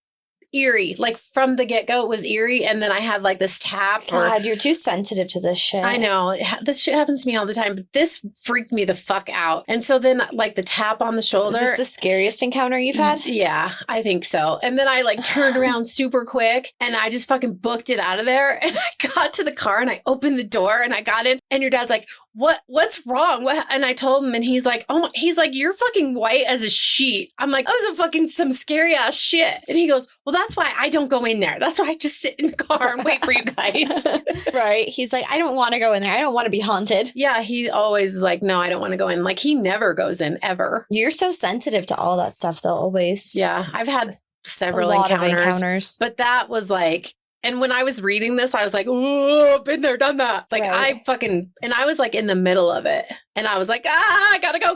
eerie. Like from the get-go, it was eerie. And then I had like this tap. God, you're too sensitive to this shit. I know. This shit happens to me all the time. But this freaked me the fuck out. And so then like the tap on the shoulder. Is this the scariest encounter you've had? Yeah, I think so. And then I like turned around super quick and I just fucking booked it out of there. And I got to the car and I opened the door and I got in and your dad's like, what's wrong? And I told him and he's like, you're fucking white as a sheet. I'm like, that was some scary ass shit. And he goes, well, that's why I don't go in there. That's why I just sit in the car and wait for you guys. Right. He's like, I don't want to go in there. I don't want to be haunted. Yeah. He always is like, no, I don't want to go in. Like he never goes in ever. You're so sensitive to all that stuff though, always. Yeah. I've had several encounters. But that was like, and when I was reading this, I was like, oh, been there, done that. Like right. And I was like in the middle of it. And I was like, I gotta go.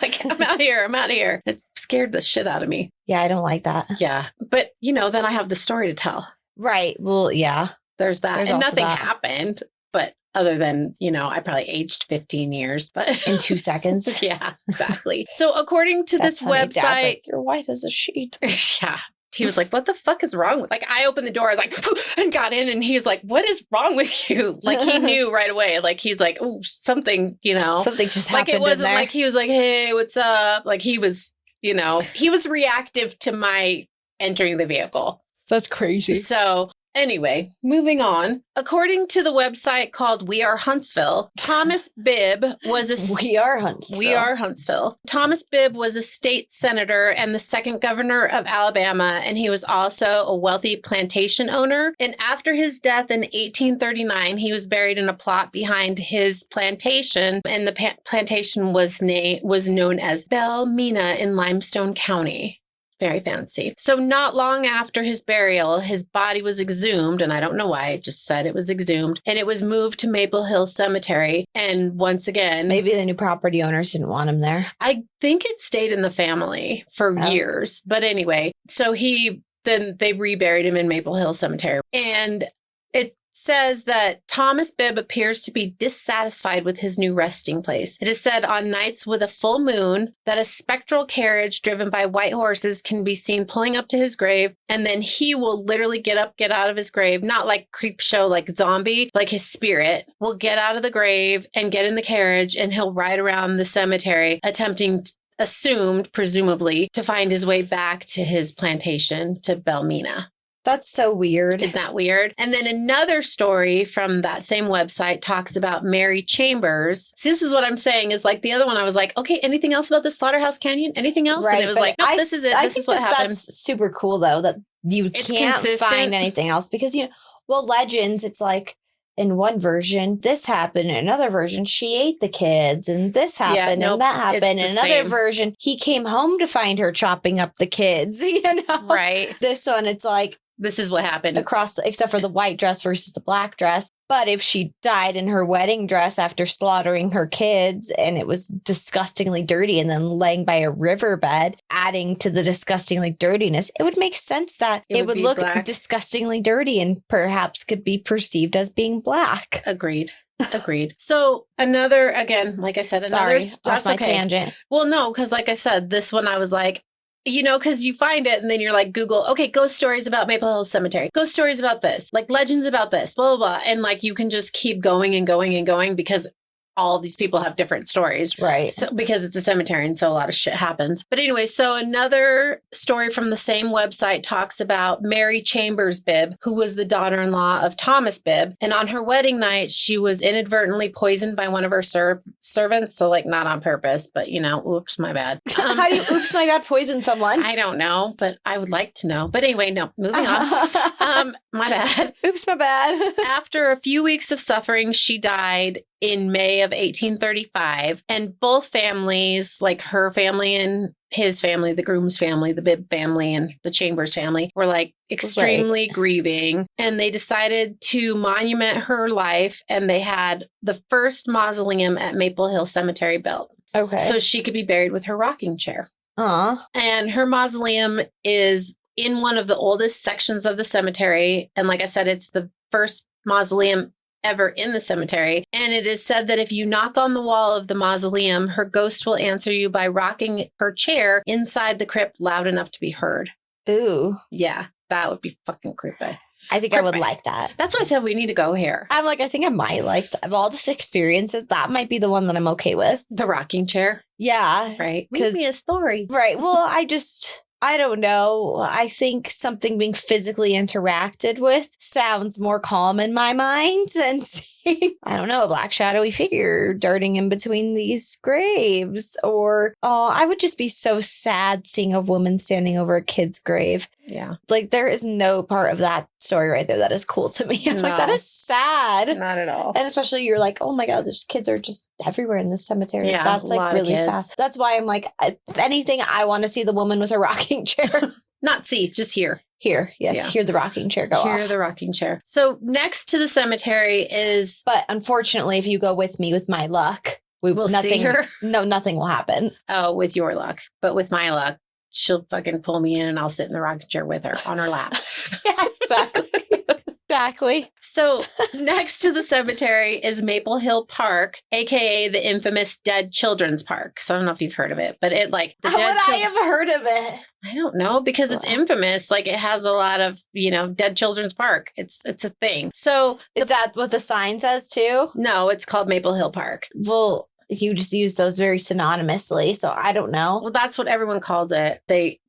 Like, I'm out of here. It scared the shit out of me. Yeah, I don't like that. Yeah. But, you know, then I have the story to tell. Right. Well, yeah. There's that. And nothing happened. But other than, you know, I probably aged 15 years. But in 2 seconds. Yeah, exactly. So according to this website. Dad's like, you're white as a sheet. Yeah. He was like, what the fuck is wrong with, like, I opened the door, I was like, and got in and he was like, what is wrong with you? Like he knew right away. Like, he's like, oh, something, you know, something just happened. Like it wasn't like he was like, hey, what's up? Like he was, you know, he was reactive to my entering the vehicle. That's crazy. So anyway, moving on. According to the website called We Are Huntsville, Thomas Bibb was a... We Are Huntsville. We Are Huntsville. Thomas Bibb was a state senator and the second governor of Alabama, and he was also a wealthy plantation owner. And after his death in 1839, he was buried in a plot behind his plantation, and the plantation was known as Belle Mina in Limestone County. Very fancy. So not long after his burial, his body was exhumed, and I don't know why, it just said it was exhumed, and it was moved to Maple Hill Cemetery. And once again... Maybe the new property owners didn't want him there. I think it stayed in the family for years. But anyway, so then they reburied him in Maple Hill Cemetery. And it says that Thomas Bibb appears to be dissatisfied with his new resting place. It is said on nights with a full moon that a spectral carriage driven by white horses can be seen pulling up to his grave, and then he will literally get out of his grave, not like creep show, like zombie, like his spirit will get out of the grave and get in the carriage, and he'll ride around the cemetery attempting assumed, presumably, to find his way back to his plantation, to Belle Mina. That's so weird. Isn't that weird? And then another story from that same website talks about Mary Chambers. So this is what I'm saying is like the other one, I was like, okay, anything else about the Slaughterhouse Canyon? Anything else? Right, and it was like, no, this is it. This is what happened. That's super cool, though, that you can't find anything else because, you know, well, legends, it's like, in one version, this happened. In another version, she ate the kids, and this happened, and that happened. In another version, he came home to find her chopping up the kids, you know? Right. This one, it's like, this is what happened. Except for the white dress versus the black dress. But if she died in her wedding dress after slaughtering her kids and it was disgustingly dirty and then laying by a riverbed, adding to the disgustingly dirtiness, it would make sense that it would look disgustingly dirty and perhaps could be perceived as being black. Agreed. So another, again, like I said, off my tangent. Well, no, because like I said, this one I was like, you know, because you find it and then you're like, Google, okay, ghost stories about Maple Hill Cemetery, ghost stories about this, like legends about this, blah, blah, blah. And like, you can just keep going and going and going because all of these people have different stories. Right. So, because it's a cemetery and so a lot of shit happens. But anyway, so another story from the same website talks about Mary Chambers Bibb, who was the daughter-in-law of Thomas Bibb. And on her wedding night, she was inadvertently poisoned by one of her servants. So like not on purpose, but you know, oops, my bad. How do you, oops, my God, poison someone? I don't know, but I would like to know. But anyway, no, moving on. My bad. Oops, my bad. After a few weeks of suffering, she died in May of 1835. And both families, like her family and his family, the groom's family, the Bibb family, and the Chambers family, were like extremely grieving. And they decided to monument her life. And they had the first mausoleum at Maple Hill Cemetery built. Okay. So she could be buried with her rocking chair. And her mausoleum is in one of the oldest sections of the cemetery. And like I said, it's the first mausoleum ever in the cemetery. And it is said that if you knock on the wall of the mausoleum, her ghost will answer you by rocking her chair inside the crypt loud enough to be heard. Ooh. Yeah, that would be fucking creepy. I think I would like that. That's why I said we need to go here. I'm like, I think I might like of all the experiences, that might be the one that I'm okay with. The rocking chair. Yeah. Right. Give me a story. Right. Well, I don't know. I think something being physically interacted with sounds more calm in my mind than seeing, I don't know, a black shadowy figure darting in between these graves. Or, I would just be so sad seeing a woman standing over a kid's grave. Yeah. Like, there is no part of that story right there that is cool to me. I'm like, that is sad. Not at all. And especially you're like, oh my God, there's kids are just everywhere in this cemetery. Yeah, that's like really sad. That's why I'm like, if anything, I want to see the woman with a rocking chair. Not see, just hear. Here. Yes. Yeah. Hear the rocking chair go off. Hear the rocking chair. So next to the cemetery is... But unfortunately, if you go with me with my luck, we will see her. No, nothing will happen. Oh, with your luck. But with my luck, she'll fucking pull me in and I'll sit in the rocking chair with her on her lap. Yeah, exactly. Exactly. So next to the cemetery is Maple Hill Park, aka the infamous Dead Children's Park. So I don't know if you've heard of it, but it like the How would I have heard of it? I don't know, because it's infamous. Like, it has a lot of, Dead Children's Park. It's a thing. So is that what the sign says too? No, it's called Maple Hill Park. Well, you just use those very synonymously, so I don't know. Well, that's what everyone calls it.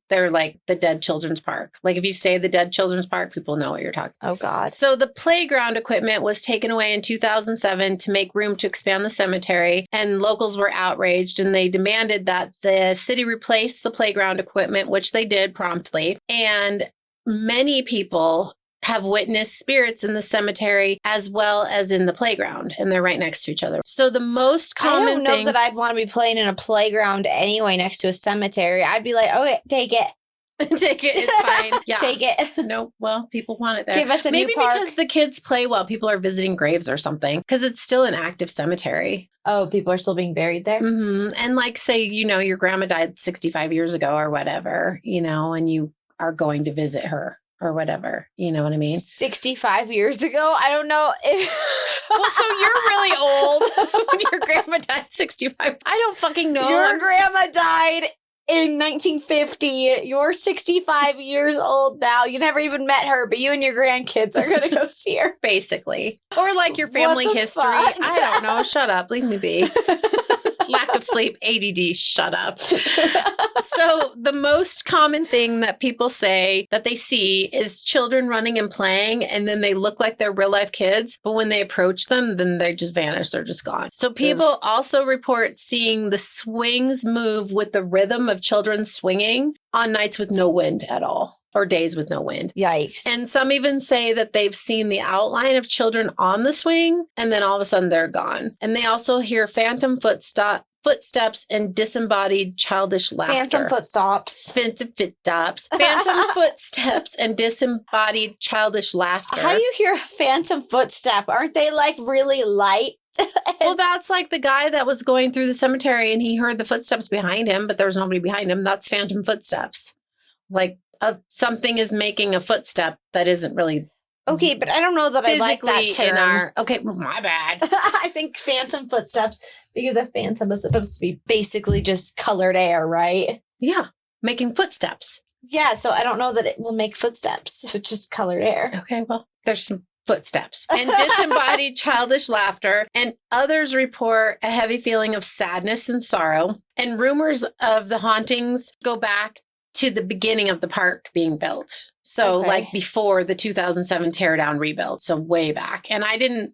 They're like the Dead Children's Park. Like, if you say the Dead Children's Park, people know what you're talking about. Oh, God. So the playground equipment was taken away in 2007 to make room to expand the cemetery, and locals were outraged, and they demanded that the city replace the playground equipment, which they did promptly. And many people have witnessed spirits in the cemetery as well as in the playground, and they're right next to each other. So the most common I don't know that I'd want to be playing in a playground anyway next to a cemetery. I'd be like, okay, take it. Take it. It's fine. Yeah. Take it. No, well, people want it there. Give us a Maybe new park. Because the kids play while people are visiting graves or something, because it's still an active cemetery. Oh, people are still being buried there? Mm-hmm. And like, say, your grandma died 65 years ago or whatever, and you are going to visit her or whatever. You know what I mean? 65 years ago? I don't know. Well, so you're really old when your grandma died 65. I don't fucking know. Your grandma died in 1950. You're 65 years old now. You never even met her, but you and your grandkids are going to go see her. Basically. Or like your family history. Fuck? I don't know. Shut up. Leave me be. Lack of sleep, ADD, shut up. So the most common thing that people say that they see is children running and playing, and then they look like they're real life kids. But when they approach them, then they just vanish. They're just gone. So people also report seeing the swings move with the rhythm of children swinging on nights with no wind at all, or days with no wind. Yikes. And some even say that they've seen the outline of children on the swing, and then all of a sudden they're gone. And they also hear phantom footsteps and disembodied childish laughter. Phantom footsteps. Phantom footsteps and disembodied childish laughter. How do you hear a phantom footstep? Aren't they like really light? Well, that's like the guy that was going through the cemetery and he heard the footsteps behind him, but there was nobody behind him. That's phantom footsteps. Like something is making a footstep that isn't really okay, but I don't know that I like that term. Okay, my bad. I think phantom footsteps, because a phantom is supposed to be basically just colored air, right? Yeah, making footsteps. Yeah, so I don't know that it will make footsteps if it's just colored air. Okay, well, there's some footsteps and disembodied childish laughter, and others report a heavy feeling of sadness and sorrow. And rumors of the hauntings go back to the beginning of the park being built. So like before the 2007 tear down rebuild. So way back. And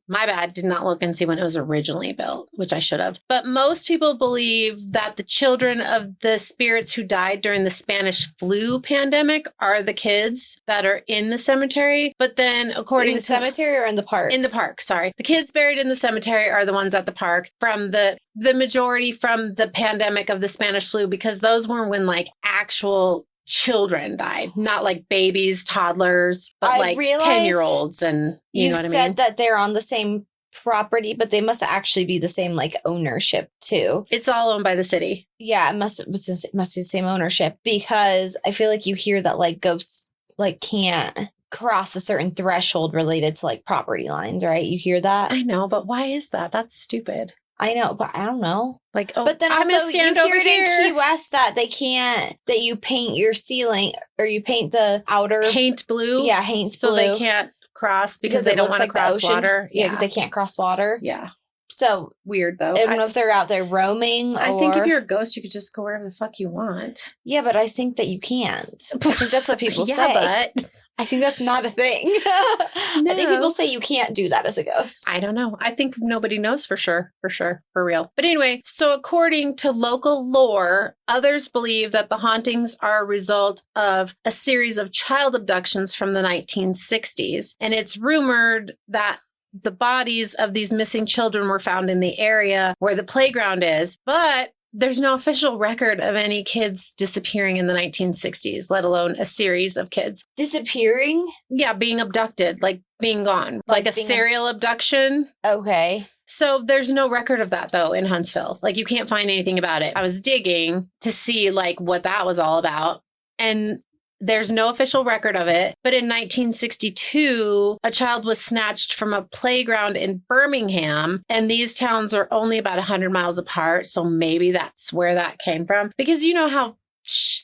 my bad, did not look and see when it was originally built, which I should have. But most people believe that the children of the spirits who died during the Spanish flu pandemic are the kids that are in the cemetery. But then according to... In the cemetery or in the park? In the park, sorry. The kids buried in the cemetery are the ones at the park from the majority from the pandemic of the Spanish flu, because those were when like actual children died, not like babies, toddlers, but like 10-year-olds. And you know what I mean? You said that they're on the same property, but they must actually be the same like ownership too. It's all owned by the city. Yeah, it must be the same ownership, because I feel like you hear that like ghosts like can't cross a certain threshold related to like property lines, right? You hear that? I know, but why is that? That's stupid. I know, but I don't know. Like, but then I'm also you hear it in Key West that they can't, that you paint your ceiling or you paint the outer paint blue. Yeah, paint so blue. They can't cross because they don't want to cross water. Yeah, because they can't cross water. Yeah. So weird though. I don't know if they're out there roaming. I think if you're a ghost, you could just go wherever the fuck you want. Yeah, but I think that you can't. I think that's what people say. But I think that's not a thing. No. I think people say you can't do that as a ghost. I don't know. I think nobody knows for sure, for real. But anyway, so according to local lore, others believe that the hauntings are a result of a series of child abductions from the 1960s. And it's rumored that the bodies of these missing children were found in the area where the playground is, but there's no official record of any kids disappearing in the 1960s, let alone a series of kids. Disappearing? Yeah, being abducted, like being gone, like a serial abduction. Okay. So there's no record of that, though, in Huntsville. Like, you can't find anything about it. I was digging to see, like, what that was all about. And there's no official record of it. But in 1962, a child was snatched from a playground in Birmingham. And these towns are only about 100 miles apart. So maybe that's where that came from. Because you know how,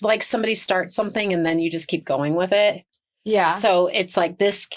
like, somebody starts something and then you just keep going with it? Yeah. So it's like this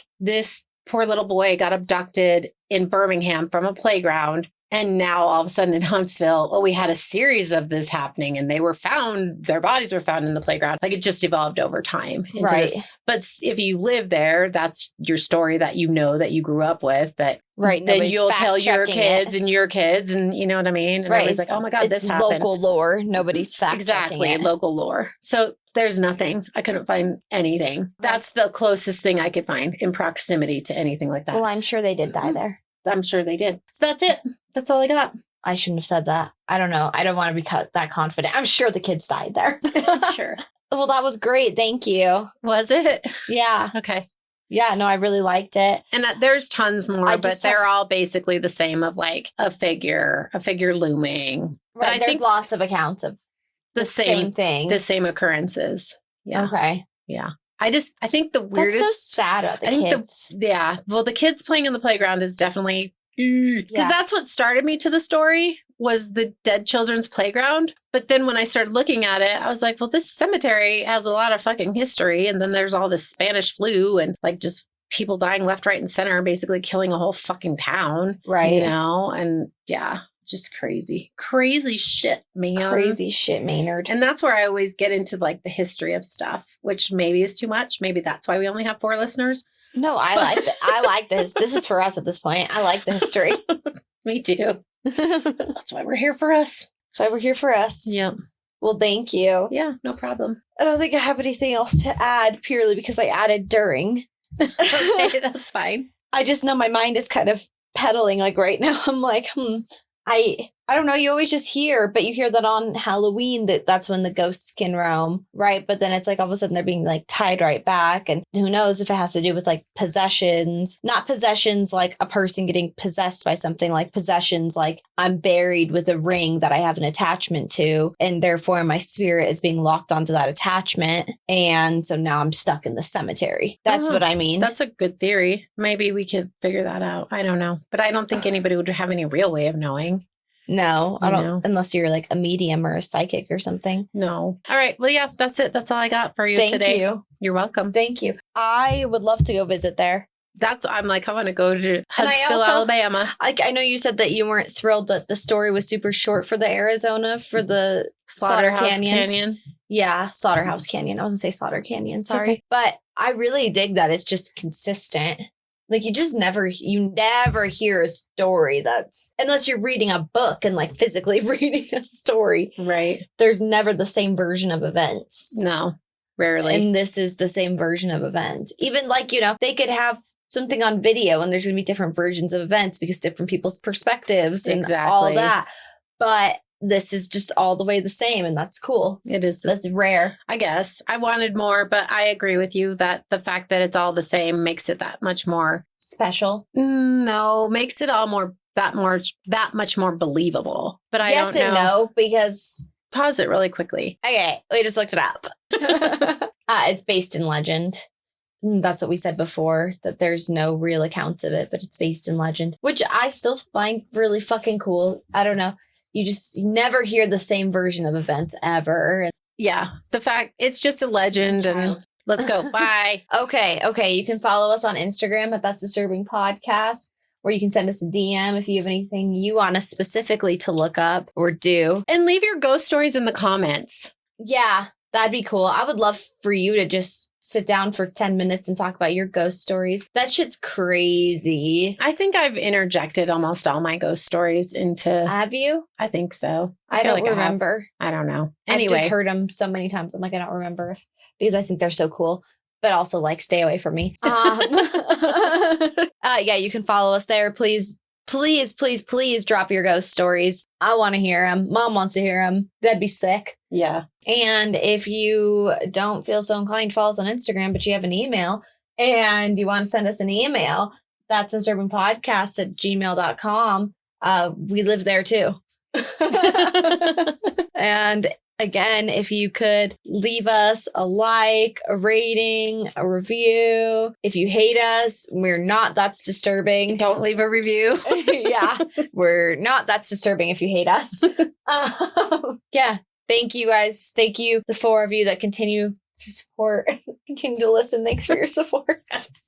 poor little boy got abducted in Birmingham from a playground. And now all of a sudden in Huntsville, we had a series of this happening and their bodies were found in the playground. Like, it just evolved over time into this. But if you live there, that's your story that you know, that you grew up with, that then you'll tell your kids and your kids, and you know what I mean? And everybody's like, oh my God, this happened. Local lore. Nobody's fact checking it. Local lore. So there's nothing. I couldn't find anything. That's the closest thing I could find in proximity to anything like that. Well, I'm sure they did die there. I'm sure they did. So that's it. That's all I got. I shouldn't have said that. I don't know. I don't want to be that confident. I'm sure the kids died there. Sure. Well, that was great. Thank you. Was it? Yeah. Okay. Yeah, no, I really liked it. And there's tons more, but they're all basically the same, of like a figure looming. Right. But I think lots of accounts of the same thing. The same occurrences. Yeah. Okay. Yeah. I think the weirdest... That's so sad about the kids. Well, the kids playing in the playground is definitely... Because that's what started me to the story, was the dead children's playground. But then when I started looking at it, I was like, well, this cemetery has a lot of fucking history. And then there's all this Spanish flu and like just people dying left, right, and center, basically killing a whole fucking town. Right. You know? And yeah, just crazy shit, man. Crazy shit, Maynard. And that's where I always get into like the history of stuff, which maybe is too much. Maybe that's why we only have 4 listeners. No, I like it. I like this. This is for us at this point. I like the history. Me too. That's why we're here for us. That's why we're here for us. Yep. Well, thank you. Yeah, no problem. I don't think I have anything else to add, purely because I added during. Okay, that's fine. I just know my mind is kind of pedaling like right now. I'm like, I don't know. You always just hear, but you hear that on Halloween that's when the ghosts can roam, right? But then it's like all of a sudden they're being like tied right back. And who knows if it has to do with like possessions, not possessions like a person getting possessed by something, like possessions like I'm buried with a ring that I have an attachment to. And therefore my spirit is being locked onto that attachment. And so now I'm stuck in the cemetery. That's what I mean. That's a good theory. Maybe we could figure that out. I don't know. But I don't think anybody would have any real way of knowing. No, I don't, unless you're like a medium or a psychic or something. No. All right. Well, yeah, that's it. That's all I got for you today. Thank you. You're welcome. Thank you. I would love to go visit there. I'm like, I want to go to Huntsville, Alabama. Like, I know you said that you weren't thrilled that the story was super short for the Arizona, for the Slaughterhouse Canyon. Yeah, Slaughterhouse Canyon. I wasn't say Slaughter Canyon, sorry. Okay. But I really dig that it's just consistent. Like, you never hear a story that's, unless you're reading a book and like physically reading a story. Right. There's never the same version of events. No, rarely. And this is the same version of events. Even like, they could have something on video and there's going to be different versions of events because different people's perspectives and all that. But this is just all the way the same, and that's cool. It is. That's rare. I guess. I wanted more, but I agree with you that the fact that it's all the same makes it that much more special. No, makes it all that much more believable. But I don't know. Yes and no, because pause it really quickly. Okay, we just looked it up. It's based in legend. That's what we said before, that there's no real accounts of it, but it's based in legend, which I still find really fucking cool. I don't know. You just never hear the same version of events ever. Yeah. The fact it's just a legend and let's go. Bye. Okay. You can follow us on Instagram at That's Disturbing Podcast, or you can send us a DM if you have anything you want us specifically to look up or do. And leave your ghost stories in the comments. Yeah, that'd be cool. I would love for you to just sit down for 10 minutes and talk about your ghost stories. That shit's crazy. I think I've interjected almost all my ghost stories into... Have you? I think so. I don't remember. I don't know. Anyway. I've just heard them so many times. I'm like, I don't remember because I think they're so cool. But also, like, stay away from me. Yeah, you can follow us there. Please drop your ghost stories. I want to hear them. Mom wants to hear them. That'd be sick. Yeah. And if you don't feel so inclined, follow us on Instagram, but you have an email and you want to send us an email, that's disturbingpodcast@gmail.com. We live there too. And again, if you could leave us a like, a rating, a review. If you hate us, we're not That's Disturbing. Don't leave a review. Yeah, we're not That's Disturbing if you hate us. Yeah. Thank you guys. Thank you, the four of you that continue to support, continue to listen. Thanks for your support.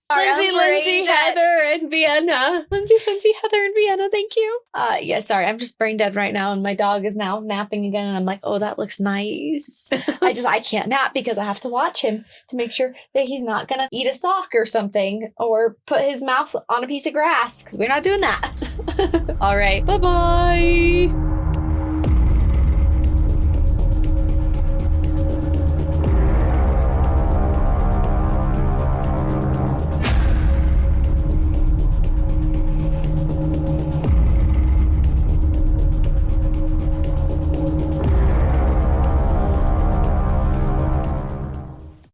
Lindsay, Heather, and Vienna. Lindsay, Heather, and Vienna. Thank you. Yeah, sorry. I'm just brain dead right now, and my dog is now napping again, and I'm like, oh, that looks nice. I can't nap because I have to watch him to make sure that he's not gonna eat a sock or something, or put his mouth on a piece of grass, because we're not doing that. All right. Bye-bye.